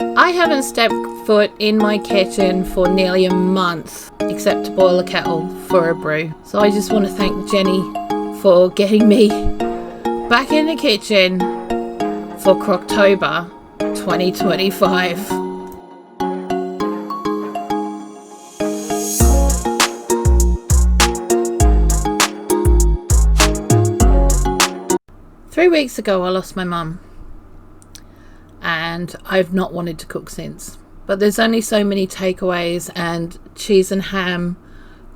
I haven't stepped foot in my kitchen for nearly a month, except to boil a kettle for a brew. So I just want to thank Jeni for getting me back in the kitchen for Crocktober 2025. Three weeks ago I lost my mum, and I've not wanted to cook since. But there's only so many takeaways and cheese and ham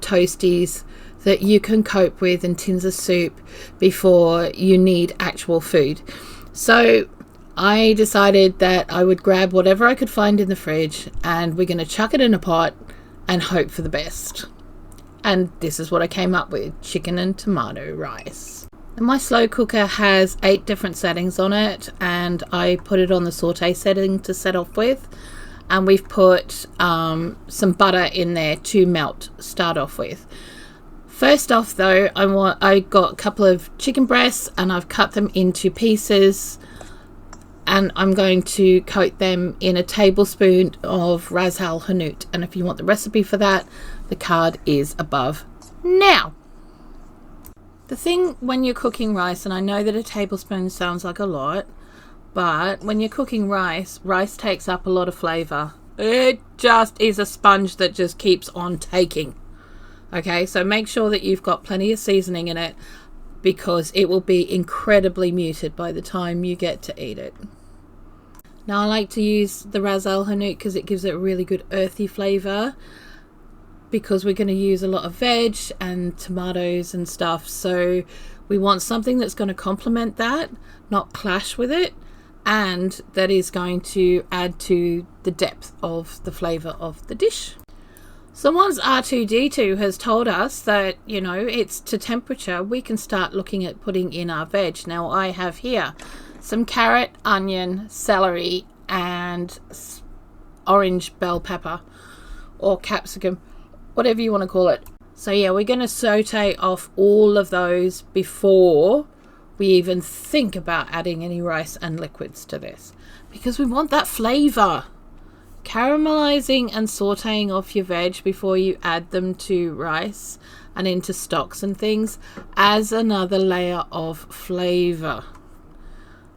toasties that you can cope with and tins of soup before you need actual food. So I decided that I would grab whatever I could find in the fridge, and we're going to chuck it in a pot and hope for the best. And this is what I came up with: chicken and tomato rice. And my slow cooker has 8 different settings on it, and I put it on the saute setting to set off with, and we've put some butter in there to melt start off with. First off though, I got a couple of chicken breasts and I've cut them into pieces, and I'm going to coat them in a tablespoon of Ras Al Hanout, and if you want the recipe for that, the card is above. Now, the thing when you're cooking rice, and I know that a tablespoon sounds like a lot, but when you're cooking rice takes up a lot of flavour. It just is a sponge that just keeps on taking. Okay, so make sure that you've got plenty of seasoning in it, because it will be incredibly muted by the time you get to eat it. Now I like to use the Ras Al Hanout because it gives it a really good earthy flavour, because we're going to use a lot of veg and tomatoes and stuff, so we want something that's going to complement that, not clash with it, and that is going to add to the depth of the flavour of the dish. So once R2D2 has told us that, you know, it's to temperature, we can start looking at putting in our veg. Now I have here some carrot, onion, celery and orange bell pepper or capsicum, whatever you want to call it. So yeah, we're going to saute off all of those before we even think about adding any rice and liquids to this, because we want that flavour. Caramelizing and sauteing off your veg before you add them to rice and into stocks and things adds another layer of flavour,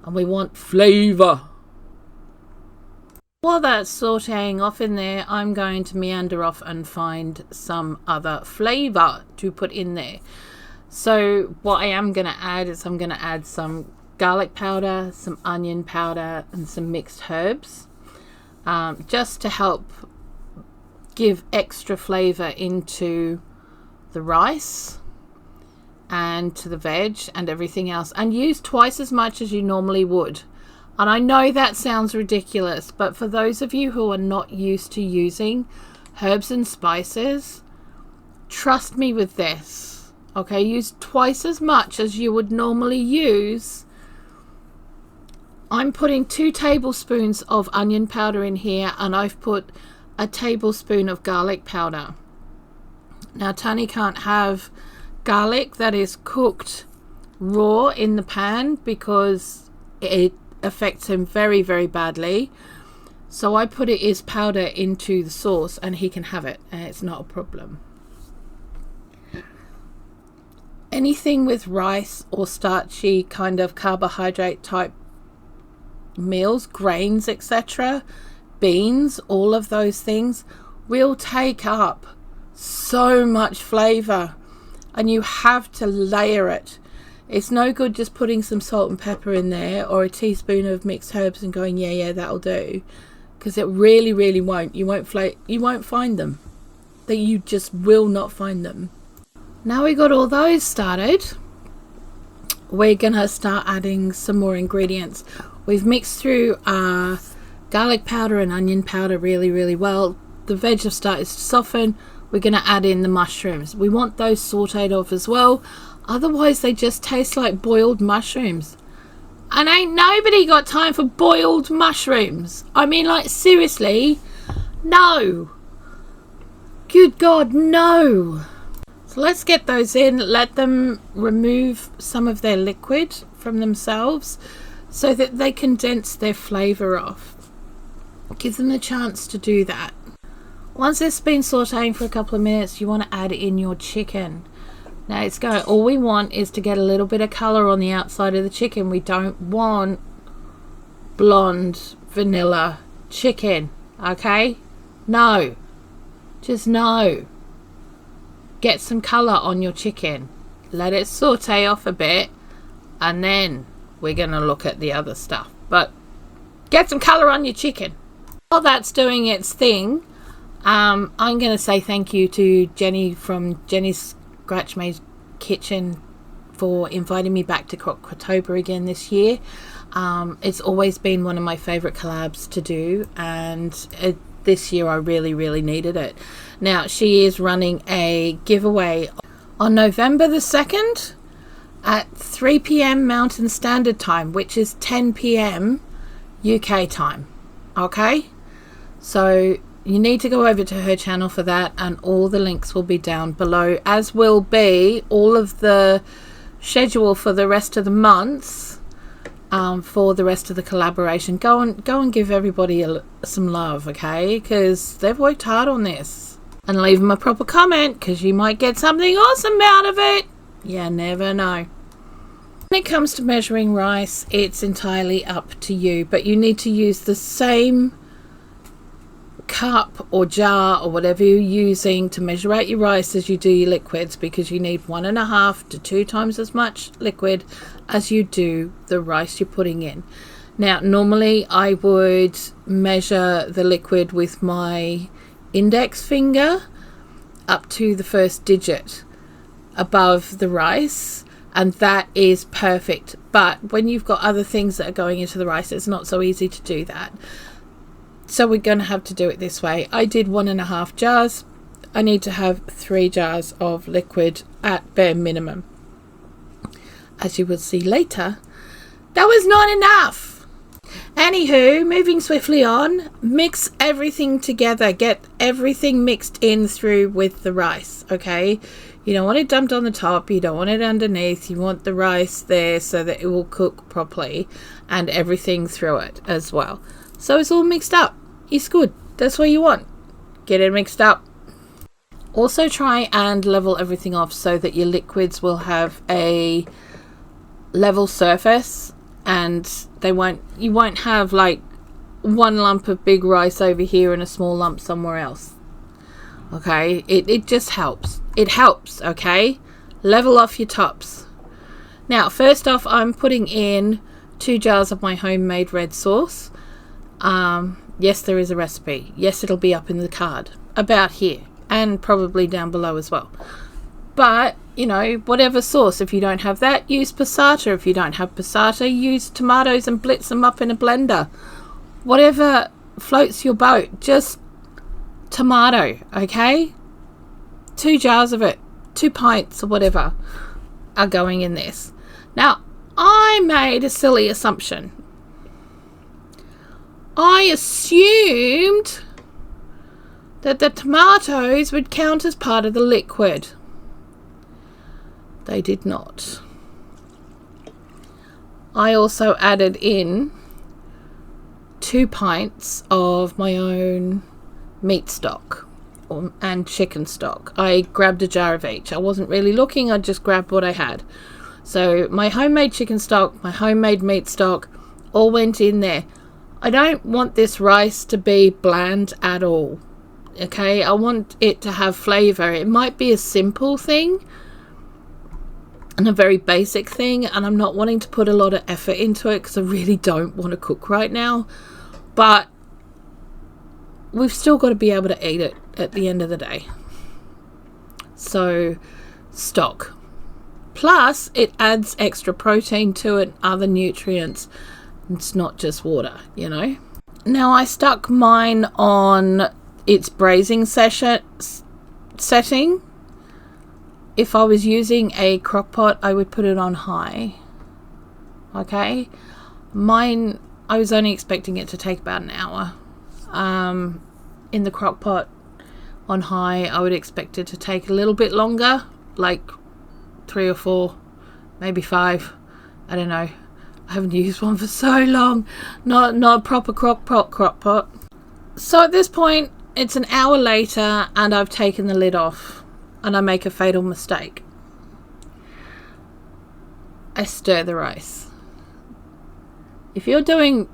and we want flavour. While that's sauteing off in there, I'm going to meander off and find some other flavour to put in there. So what I am going to add is I'm going to add some garlic powder, some onion powder and some mixed herbs, just to help give extra flavour into the rice and to the veg and everything else, and use twice as much as you normally would. And I know that sounds ridiculous, but for those of you who are not used to using herbs and spices, trust me with this, okay? Use twice as much as you would normally use. I'm putting 2 tablespoons of onion powder in here, and I've put a tablespoon of garlic powder. Now Tony can't have garlic that is cooked raw in the pan because it affects him very, very badly. So I put it as powder into the sauce and he can have it, and it's not a problem. Anything with rice or starchy kind of carbohydrate type meals, grains, etc., beans, all of those things will take up so much flavour, and you have to layer it. It's no good just putting some salt and pepper in there or a teaspoon of mixed herbs and going yeah that'll do, because it really won't. You won't find them. That you just will not find them. Now we got all those started, we're gonna start adding some more ingredients. We've mixed through our garlic powder and onion powder really well. The veg have started to soften. We're going to add in the mushrooms. We want those sauteed off as well, otherwise they just taste like boiled mushrooms, and ain't nobody got time for boiled mushrooms. I mean, like, seriously, no, good God, no. So let's get those in, let them remove some of their liquid from themselves so that they condense their flavour off. Give them a chance to do that. Once it's been sauteing for a couple of minutes, you want to add in your chicken. Now it's going, all we want is to get a little bit of colour on the outside of the chicken. We don't want blonde vanilla chicken, okay? No. Just no. Get some colour on your chicken. Let it saute off a bit, and then we're going to look at the other stuff. But get some colour on your chicken. While that's doing its thing, I'm going to say thank you to Jeni from Jeni's Scratch Made Kitchen for inviting me back to Crocktober again this year. It's always been one of my favourite collabs to do, and this year I really needed it. Now she is running a giveaway on November the 2nd at 3 p.m. Mountain Standard Time, which is 10 p.m. UK time. Okay, so you need to go over to her channel for that, and all the links will be down below, as will be all of the schedule for the rest of the months, for the rest of the collaboration. Go and give everybody some love, okay, because they've worked hard on this. And leave them a proper comment, because you might get something awesome out of it. You never know. When it comes to measuring rice, it's entirely up to you, but you need to use the same cup or jar or whatever you're using to measure out your rice as you do your liquids, because you need 1.5 to 2 times as much liquid as you do the rice you're putting in. Now normally I would measure the liquid with my index finger up to the first digit above the rice, and that is perfect. But when you've got other things that are going into the rice, it's not so easy to do that. So we're going to have to do it this way. I did 1.5 jars. I need to have 3 jars of liquid at bare minimum. As you will see later, that was not enough. Anywho, moving swiftly on, mix everything together. Get everything mixed in through with the rice, okay? You don't want it dumped on the top. You don't want it underneath. You want the rice there so that it will cook properly, and everything through it as well. So it's all mixed up. It's good. That's what you want. Get it mixed up. Also try and level everything off so that your liquids will have a level surface, and you won't have like one lump of big rice over here and a small lump somewhere else. Okay, it just helps. It helps, okay? Level off your tops. Now, first off, I'm putting in 2 jars of my homemade red sauce. Yes, there is a recipe. Yes, it'll be up in the card about here, and probably down below as well. But, you know, whatever sauce. If you don't have that, use passata. If you don't have passata, use tomatoes and blitz them up in a blender. Whatever floats your boat. Just tomato, okay? 2 jars of it, 2 pints or whatever are going in this. Now, I made a silly assumption. I assumed that the tomatoes would count as part of the liquid. They did not. I also added in 2 pints of my own meat stock and chicken stock. I grabbed a jar of each. I wasn't really looking, I just grabbed what I had. So my homemade chicken stock, my homemade meat stock, all went in there. I don't want this rice to be bland at all. Okay, I want it to have flavour. It might be a simple thing and a very basic thing, and I'm not wanting to put a lot of effort into it because I really don't want to cook right now, but we've still got to be able to eat it at the end of the day. So stock, plus it adds extra protein to it, other nutrients. It's not just water, you know. Now I stuck mine on its braising setting. If I was using a crock pot, I would put it on high. Okay, mine, I was only expecting it to take about an hour. In the crock pot on high, I would expect it to take a little bit longer, like 3 or 4, maybe 5. I don't know. I haven't used one for so long. Not a proper crock pot. So at this point, it's an hour later and I've taken the lid off and I make a fatal mistake. I stir the rice. If you're doing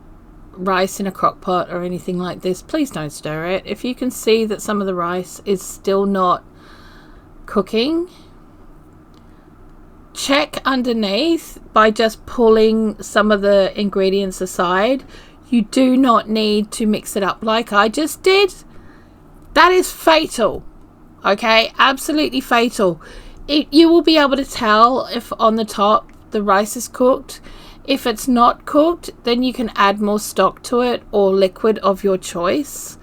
rice in a crock pot or anything like this, please don't stir it. If you can see that some of the rice is still not cooking, check underneath by just pulling some of the ingredients aside. You do not need to mix it up like I just did. That is fatal. Okay, absolutely fatal. You will be able to tell if on the top the rice is cooked. If it's not cooked, then you can add more stock to it or liquid of your choice.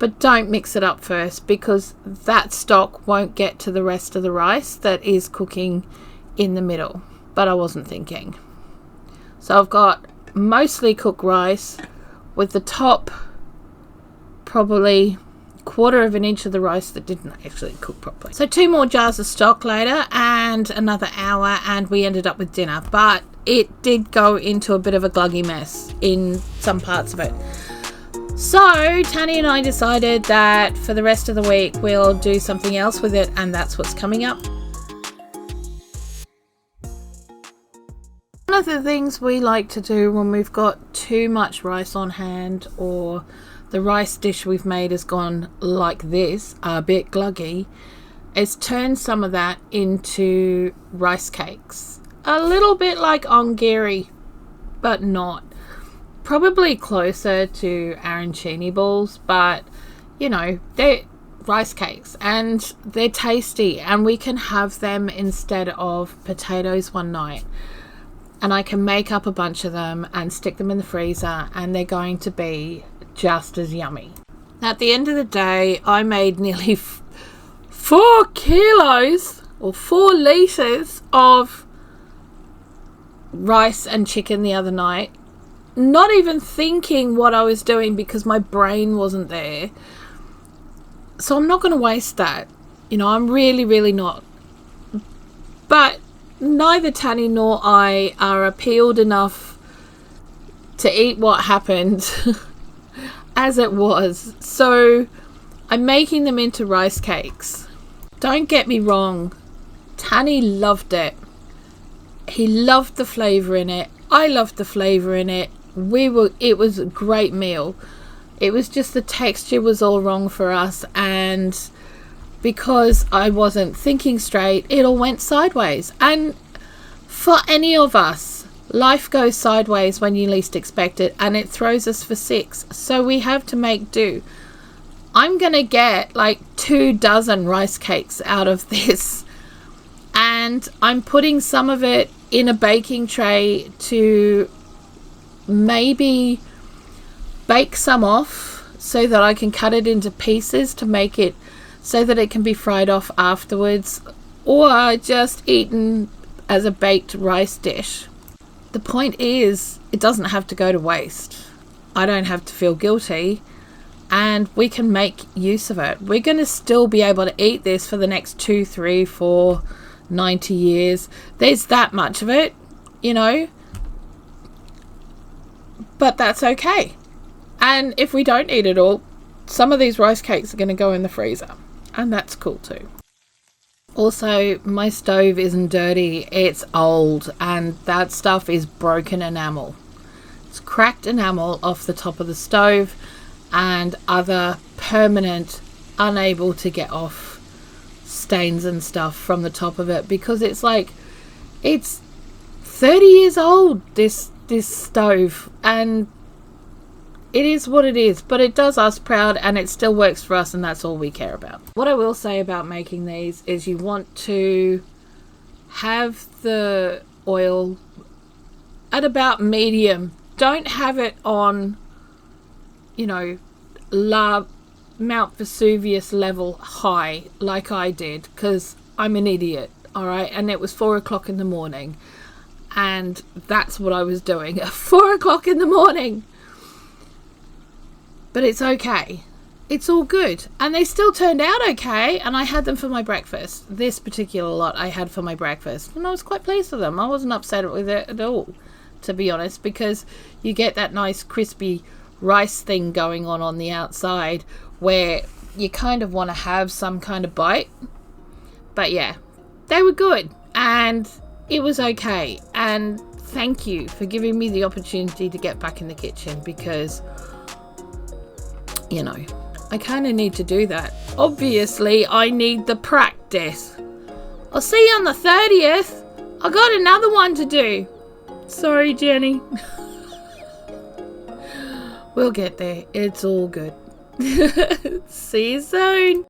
But don't mix it up first, because that stock won't get to the rest of the rice that is cooking in the middle. But I wasn't thinking. So I've got mostly cooked rice with the top probably 1/4 of an inch of the rice that didn't actually cook properly. So 2 more jars of stock later and another hour, and we ended up with dinner. But it did go into a bit of a gluggy mess in some parts of it. So Tanny and I decided that for the rest of the week we'll do something else with it, and that's what's coming up. One of the things we like to do when we've got too much rice on hand, or the rice dish we've made has gone like this, a bit gluggy, is turn some of that into rice cakes. A little bit like ongiri, but not. Probably closer to arancini balls, but you know, they're rice cakes and they're tasty, and we can have them instead of potatoes one night. And I can make up a bunch of them and stick them in the freezer, and they're going to be just as yummy. At the end of the day, I made nearly 4 kilos or 4 litres of rice and chicken the other night, not even thinking what I was doing because my brain wasn't there. So I'm not going to waste that. You know, I'm really not. But neither Tanny nor I are appealed enough to eat what happened as it was. So I'm making them into rice cakes. Don't get me wrong, Tanny loved it. He loved the flavour in it. I loved the flavour in it. It was a great meal. It was just the texture was all wrong for us, and because I wasn't thinking straight, it all went sideways. And for any of us, life goes sideways when you least expect it, and it throws us for 6. So we have to make do. I'm gonna get like 2 dozen rice cakes out of this, and I'm putting some of it in a baking tray to maybe bake some off so that I can cut it into pieces to make it so that it can be fried off afterwards, or just eaten as a baked rice dish. The point is, it doesn't have to go to waste. I don't have to feel guilty, and we can make use of it. We're going to still be able to eat this for the next 2, 3, 4, 90 years. There's that much of it, you know, but that's okay. And if we don't eat it all, some of these rice cakes are going to go in the freezer, and that's cool too. Also, my stove isn't dirty, it's old, and that stuff is broken enamel. It's cracked enamel off the top of the stove and other permanent, unable to get off stains and stuff from the top of it, because it's 30 years old, this stove, and it is what it is, but it does us proud, and it still works for us, and that's all we care about. What I will say about making these is you want to have the oil at about medium. Don't have it on, you know, Mount Vesuvius level high like I did, because I'm an idiot, all right? And it was 4 o'clock in the morning, and that's what I was doing at 4 o'clock in the morning. But it's okay. It's all good. And they still turned out okay. And I had them for my breakfast. This particular lot I had for my breakfast. And I was quite pleased with them. I wasn't upset with it at all, to be honest, because you get that nice crispy rice thing going on the outside where you kind of want to have some kind of bite. But yeah, they were good and it was okay. And thank you for giving me the opportunity to get back in the kitchen, because, you know, I kind of need to do that. Obviously, I need the practice. I'll see you on the 30th. I got another one to do. Sorry, Jeni. We'll get there. It's all good. See you soon.